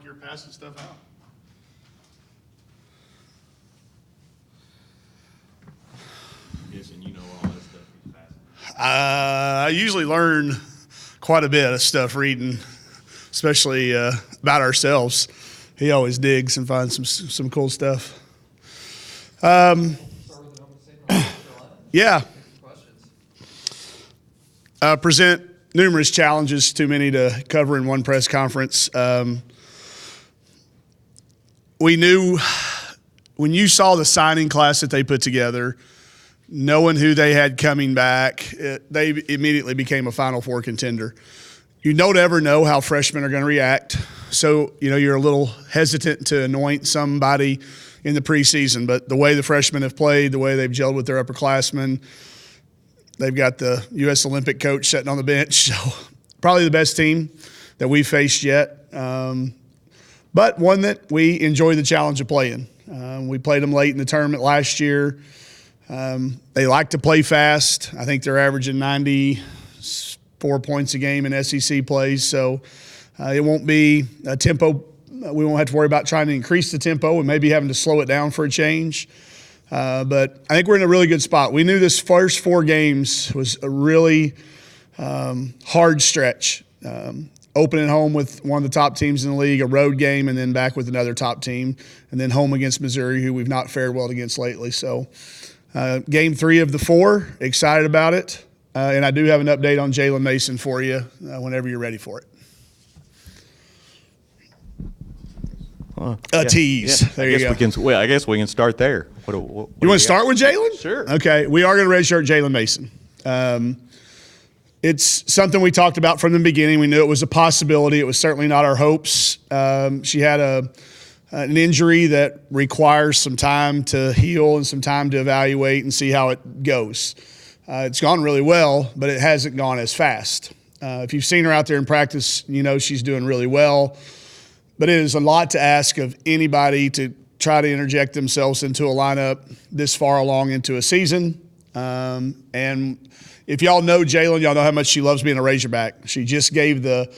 you're passing stuff out. I'm guessing you know all that stuff he's passing. I usually learn quite a bit of stuff reading, especially about ourselves. He always digs and finds some cool stuff. Yeah. Present numerous challenges, too many to cover in one press conference. We knew when you saw the signing class that they put together, knowing who they had coming back, they immediately became a Final Four contender. You don't ever know how freshmen are going to react. So, you're a little hesitant to anoint somebody in the preseason. But the way the freshmen have played, the way they've gelled with their upperclassmen, they've got the U.S. Olympic coach sitting on the bench. So probably the best team that we've faced yet. But one that we enjoy the challenge of playing. We played them late in the tournament last year. They like to play fast. I think they're averaging 94 points a game in SEC plays. So it won't be a tempo. We won't have to worry about trying to increase the tempo and maybe having to slow it down for a change. But I think we're in a really good spot. We knew this first 4 games was a really hard stretch. Opening home with one of the top teams in the league, a road game, and then back with another top team, and then home against Missouri, who we've not fared well against lately. So game 3 of the 4, excited about it. And I do have an update on Jalen Mason for you whenever you're ready for it. Tease. Yeah. There you go. I guess we can start there. What you want to start with Jalen? Sure. Okay. We are going to redshirt Jalen Mason. It's something we talked about from the beginning. We knew it was a possibility. It was certainly not our hopes. She had an injury that requires some time to heal and some time to evaluate and see how it goes. It's gone really well, but it hasn't gone as fast. If you've seen her out there in practice, you know she's doing really well. But it is a lot to ask of anybody to try to interject themselves into a lineup this far along into a season. And if y'all know Jalen, y'all know how much she loves being a Razorback. She just gave the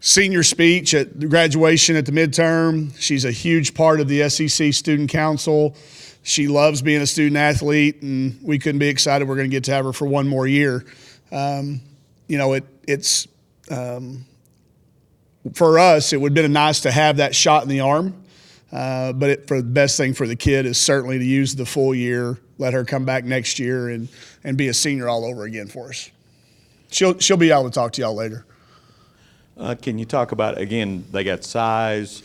senior speech at the graduation at the midterm. She's a huge part of the SEC Student Council. She loves being a student athlete, and we couldn't be excited we're going to get to have her for one more year. It's for us, it would have been nice to have that shot in the arm. But the best thing for the kid is certainly to use the full year, let her come back next year and be a senior all over again for us. She'll be able to talk to y'all later. Can you talk about, again, they got size,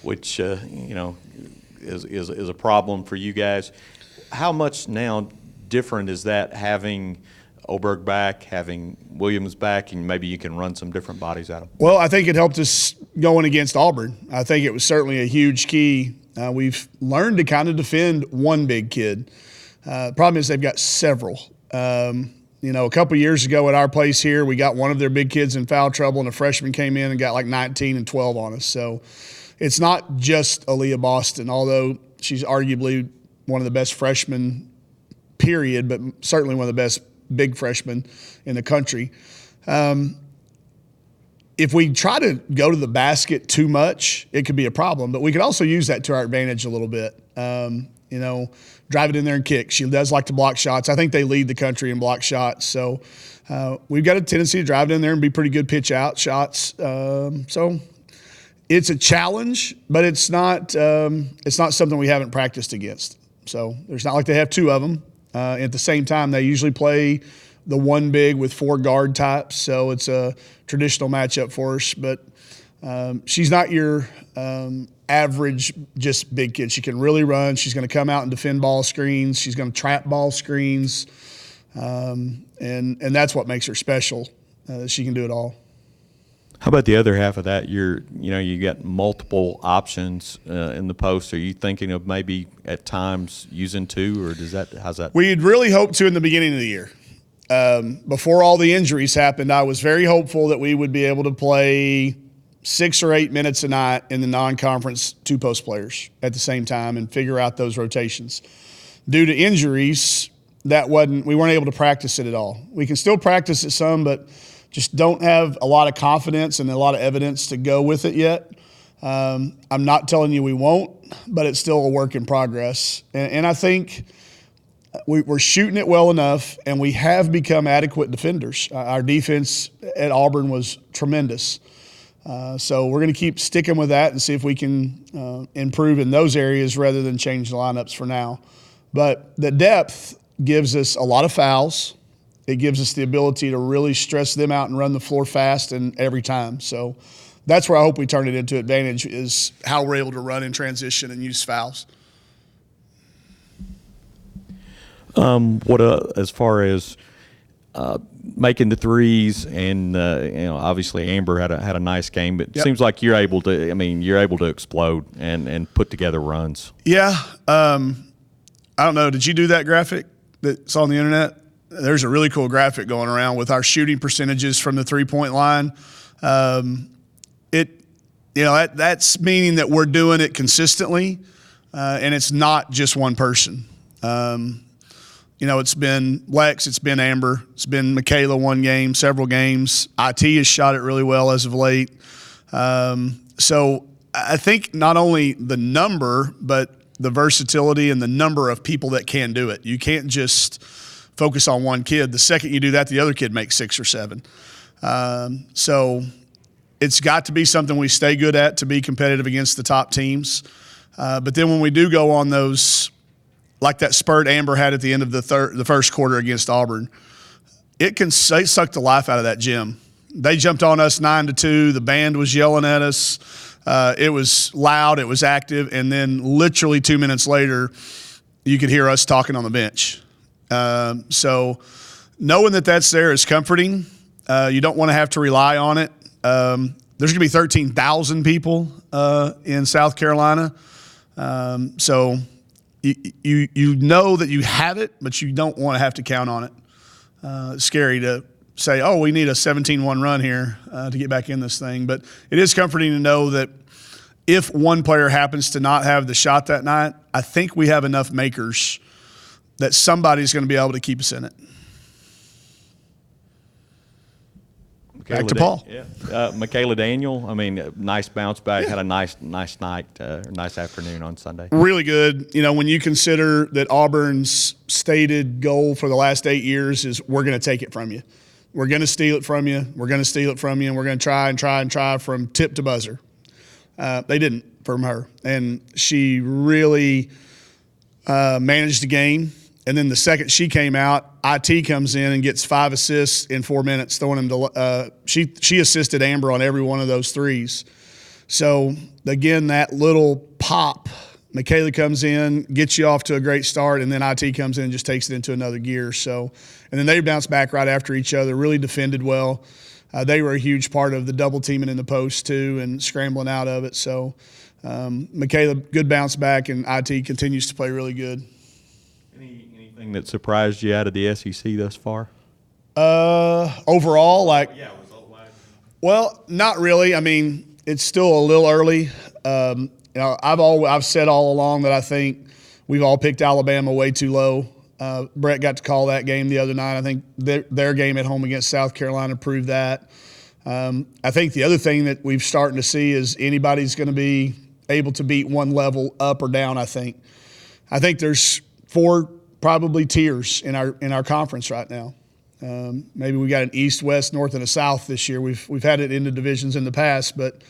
which, is a problem for you guys. How much now different is that having Oberg back, having Williams back, and maybe you can run some different bodies at them? Well, I think it helped us going against Auburn. I think it was certainly a huge key. We've learned to kind of defend one big kid. Problem is they've got several. A couple years ago at our place here, we got one of their big kids in foul trouble, and a freshman came in and got like 19 and 12 on us. So it's not just Aaliyah Boston, although she's arguably one of the best freshmen, period, but certainly one of the best big freshmen in the country. If we try to go to the basket too much, it could be a problem, but we could also use that to our advantage a little bit. Drive it in there and kick. She does like to block shots. I think they lead the country in block shots. So we've got a tendency to drive it in there and be pretty good pitch out shots. So it's a challenge, but it's not something we haven't practiced against. So there's not like they have 2 of them. At the same time, they usually play the one big with 4 guard types. So it's a traditional matchup for us. But she's not your average just big kid. She can really run. She's going to come out and defend ball screens. She's going to trap ball screens. And that's what makes her special. She can do it all. How about the other half of that? You got multiple options in the post. Are you thinking of maybe at times using 2, or how's that? We'd really hoped to in the beginning of the year. Before all the injuries happened, I was very hopeful that we would be able to play 6 or 8 minutes a night in the non-conference 2 post players at the same time and figure out those rotations. Due to injuries, we weren't able to practice it at all. We can still practice it some, but just don't have a lot of confidence and a lot of evidence to go with it yet. I'm not telling you we won't, but it's still a work in progress. And I think we're shooting it well enough, and we have become adequate defenders. Our defense at Auburn was tremendous. So we're going to keep sticking with that and see if we can improve in those areas rather than change the lineups for now. But the depth gives us a lot of fouls. It gives us the ability to really stress them out and run the floor fast and every time. So that's where I hope we turn it into advantage, is how we're able to run in transition and use fouls. As far as making the threes, and obviously Amber had a nice game, but it seems like you're able to explode and put together runs. Yeah, I don't know. Did you do that graphic that's on the internet? There's a really cool graphic going around with our shooting percentages from the 3-point line. That's meaning that we're doing it consistently, and it's not just one person. It's been Lex, it's been Amber, it's been Michaela one game, several games. IT has shot it really well as of late. So I think not only the number, but the versatility and the number of people that can do it. You can't just focus on one kid. The second you do that, the other kid makes 6 or 7. So it's got to be something we stay good at to be competitive against the top teams. But then when we do go on those, like that spurt Amber had at the end of the first quarter against Auburn, it can suck the life out of that gym. They jumped on us 9-2. The band was yelling at us. It was loud. It was active. And then literally 2 minutes later, you could hear us talking on the bench. So knowing that that's there is comforting. You don't want to have to rely on it. There's going to be 13,000 people in South Carolina. So you know that you have it, but you don't want to have to count on it. It's scary to say, oh, we need a 17-1 run here to get back in this thing. But it is comforting to know that if one player happens to not have the shot that night, I think we have enough makers that somebody's going to be able to keep us in it. Back to Paul. Michaela Daniel, nice bounce back, had a nice night, nice afternoon on Sunday. Really good. When you consider that Auburn's stated goal for the last 8 years is we're going to take it from you. We're going to steal it from you. We're going to steal it from you, and we're going to try from tip to buzzer. They didn't from her. And she really managed the game. And then the second she came out, IT comes in and gets 5 assists in 4 minutes, throwing them to she assisted Amber on every one of those threes. So, again, that little pop, Michaela comes in, gets you off to a great start, and then IT comes in and just takes it into another gear. So, and then they bounced back right after each other, really defended well. They were a huge part of the double teaming in the post, too, and scrambling out of it. So, Michaela, good bounce back, and IT continues to play really good. Anything that surprised you out of the SEC thus far? Overall, well, not really. It's still a little early. I've said all along that I think we've all picked Alabama way too low. Brett got to call that game the other night. I think their game at home against South Carolina proved that. I think the other thing that we've starting to see is anybody's going to be able to beat one level up or down. I think there's 4 probably tiers in our conference right now. Maybe we got an East, West, North, and a South this year. We've had it in the divisions in the past, but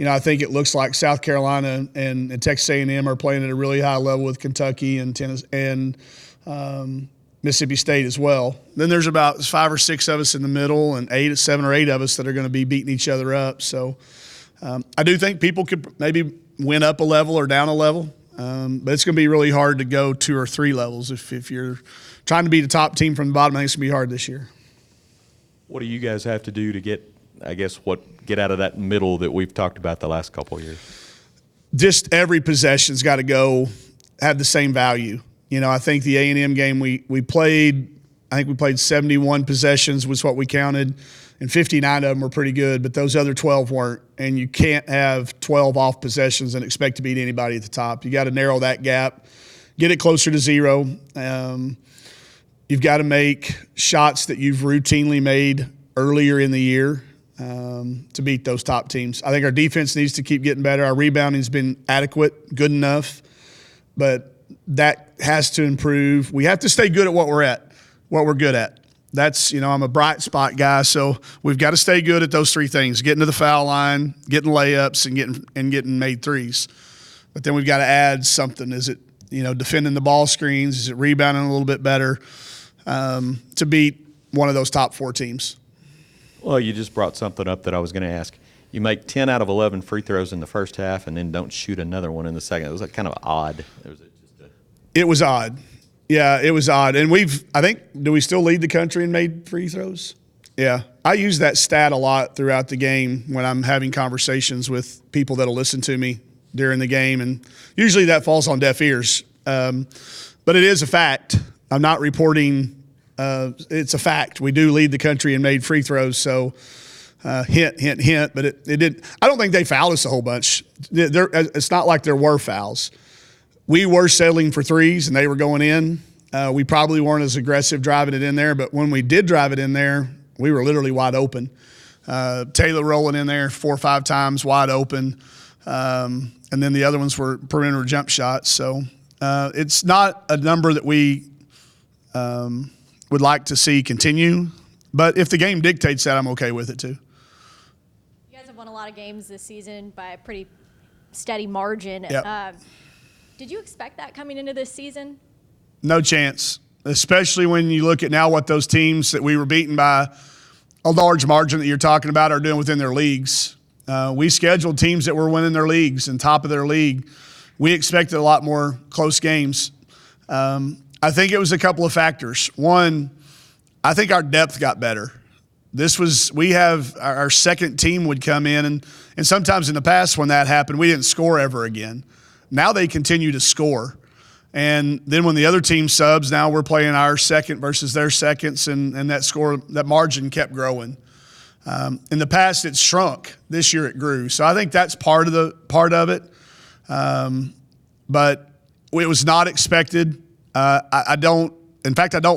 I think it looks like South Carolina and Texas A&M are playing at a really high level with Kentucky and Tennessee and Mississippi State as well. Then there's about 5 or 6 of us in the middle, and 7 or 8 of us that are going to be beating each other up. So I do think people could maybe win up a level or down a level. But it's going to be really hard to go 2 or 3 levels if you're trying to be the top team from the bottom. I think it's going to be hard this year. What do you guys have to do to get out of that middle that we've talked about the last couple of years? Just every possession's got to have the same value. I think the A&M game we played, 71 possessions was what we counted, and 59 of them were pretty good, but those other 12 weren't. And you can't have 12 off possessions and expect to beat anybody at the top. You got to narrow that gap, get it closer to 0. You've got to make shots that you've routinely made earlier in the year. to beat those top teams. I think our defense needs to keep getting better. Our rebounding's been adequate, good enough, but that has to improve. We have to stay good at what we're good at. That's, I'm a bright spot guy, so we've got to stay good at those three things: getting to the foul line, getting layups, and getting made threes. But then we've got to add something. Is it, defending the ball screens? Is it rebounding a little bit better to beat one of those top 4 teams? Well, you just brought something up that I was going to ask. You make 10 out of 11 free throws in the first half and then don't shoot another one in the second. It was kind of odd. It was odd. Yeah, it was odd. And do we still lead the country in made free throws? Yeah. I use that stat a lot throughout the game when I'm having conversations with people that'll listen to me during the game, and usually that falls on deaf ears. But it is a fact. I'm not reporting it's a fact. We do lead the country in made free throws, so hint, hint, hint. But it did. I don't think they fouled us a whole bunch. It's not like there were fouls. We were settling for threes, and they were going in. We probably weren't as aggressive driving it in there, but when we did drive it in there, we were literally wide open. Taylor rolling in there 4 or 5 times wide open, and then the other ones were perimeter jump shots. So it's not a number that we would like to see continue, but if the game dictates that, I'm okay with it too. You guys have won a lot of games this season by a pretty steady margin. Yep. Did you expect that coming into this season? No chance, especially when you look at now what those teams that we were beaten by a large margin that you're talking about are doing within their leagues. We scheduled teams that were winning their leagues and top of their league. We expected a lot more close games. I think it was a couple of factors. One, I think our depth got better. We have our second team would come in, and sometimes in the past when that happened, we didn't score ever again. Now they continue to score. And then when the other team subs, now we're playing our second versus their seconds, and that margin kept growing. In the past, it shrunk. This year, it grew. So I think that's part of it. But it was not expected. I don't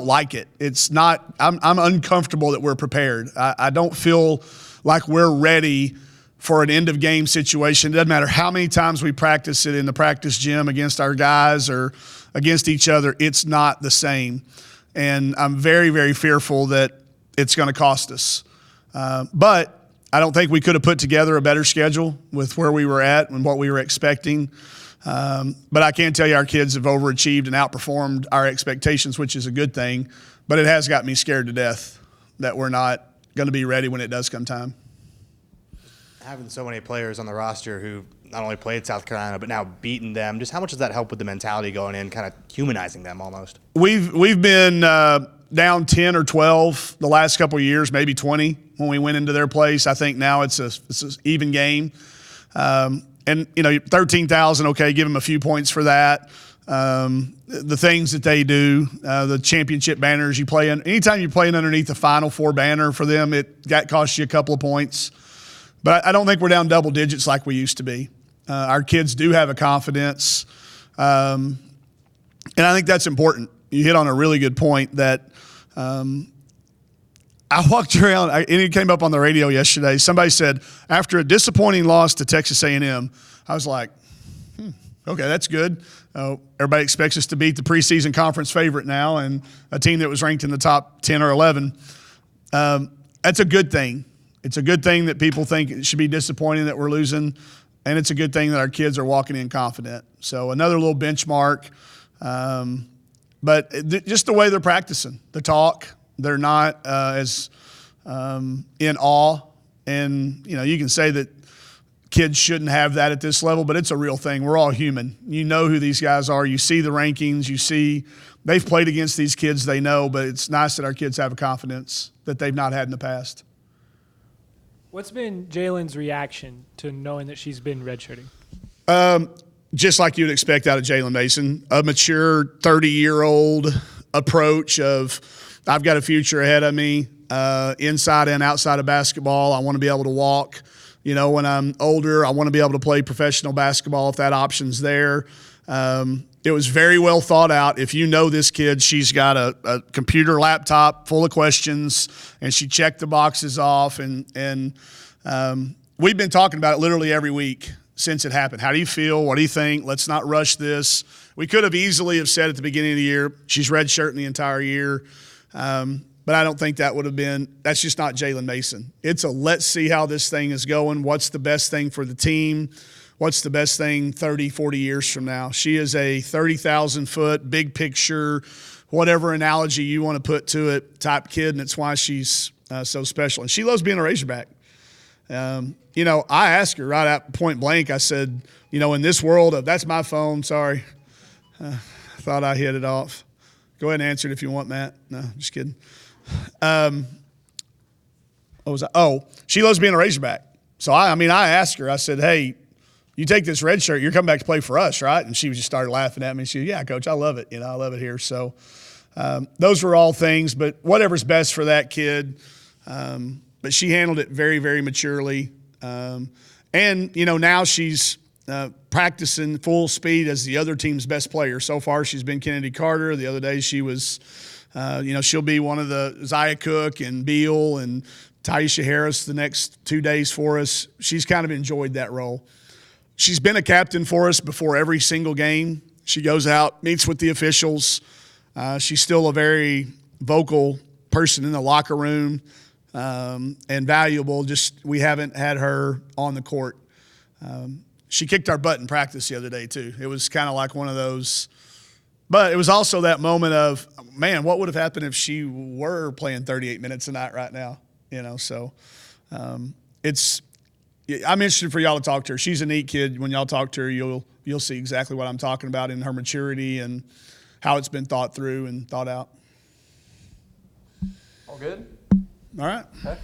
like it. It's not. I'm uncomfortable that we're prepared. I don't feel like we're ready for an end of game situation. It doesn't matter how many times we practice it in the practice gym against our guys or against each other. It's not the same. And I'm very, very fearful that it's going to cost us. But I don't think we could have put together a better schedule with where we were at and what we were expecting. But I can tell you our kids have overachieved and outperformed our expectations, which is a good thing. But it has got me scared to death that we're not going to be ready when it does come time. Having so many players on the roster who not only played South Carolina but now beaten them, just how much does that help with the mentality going in, kind of humanizing them almost? We've been down 10 or 12 the last couple of years, maybe 20 when we went into their place. I think now it's an even game. And 13,000, okay, give them a few points for that. The things that they do, the championship banners you play in. Anytime you're playing underneath the Final Four banner for them, that costs you a couple of points. But I don't think we're down double digits like we used to be. Our kids do have a confidence. And I think that's important. You hit on a really good point that I walked around, and it came up on the radio yesterday. Somebody said, after a disappointing loss to Texas A&M, I was like, okay, that's good. Everybody expects us to beat the preseason conference favorite now and a team that was ranked in the top 10 or 11. That's a good thing. It's a good thing that people think it should be disappointing that we're losing, and it's a good thing that our kids are walking in confident. So another little benchmark. But just the way they're practicing, the talk, they're not as in awe. And, you can say that kids shouldn't have that at this level, but it's a real thing. We're all human. You know who these guys are. You see the rankings. You see they've played against these kids they know, but it's nice that our kids have a confidence that they've not had in the past. What's been Jalen's reaction to knowing that she's been redshirting? Just like you'd expect out of Jalen Mason, a mature 30-year-old approach of I've got a future ahead of me, inside and outside of basketball. I want to be able to walk. When I'm older, I want to be able to play professional basketball if that option's there. It was very well thought out. If you know this kid, she's got a computer laptop full of questions, and she checked the boxes off. And we've been talking about it literally every week since it happened. How do you feel? What do you think? Let's not rush this. We could have easily have said at the beginning of the year, she's redshirting the entire year. But I don't think that would have been – that's just not Jalen Mason. It's a let's see how this thing is going. What's the best thing for the team? What's the best thing 30, 40 years from now? She is a 30,000-foot, big picture, whatever analogy you want to put to it type kid, and it's why she's so special. And she loves being a Razorback. I asked her right at point blank, I said, in this world of – that's my phone, sorry. I thought I hit it off. Go ahead and answer it if you want, Matt. No, just kidding. What was I? Oh, she loves being a Razorback. So, I asked her, I said, hey, you take this red shirt, you're coming back to play for us, right? And she just started laughing at me. She said, yeah, Coach, I love it. I love it here. So those were all things, but whatever's best for that kid. But she handled it very, very maturely. Now she's practicing full speed as the other team's best player. So far, she's been Kennedy Carter. The other day she was, she'll be one of the Zia Cook and Beal and Taisha Harris the next 2 days for us. She's kind of enjoyed that role. She's been a captain for us before every single game. She goes out, meets with the officials. She's still a very vocal person in the locker room and valuable. Just we haven't had her on the court. She kicked our butt in practice the other day too. It was kind of like one of those, but it was also that moment of, man, what would have happened if she were playing 38 minutes a night right now? So I'm interested for y'all to talk to her. She's a neat kid. When y'all talk to her, you'll see exactly what I'm talking about in her maturity and how it's been thought through and thought out. All good? All right. Okay.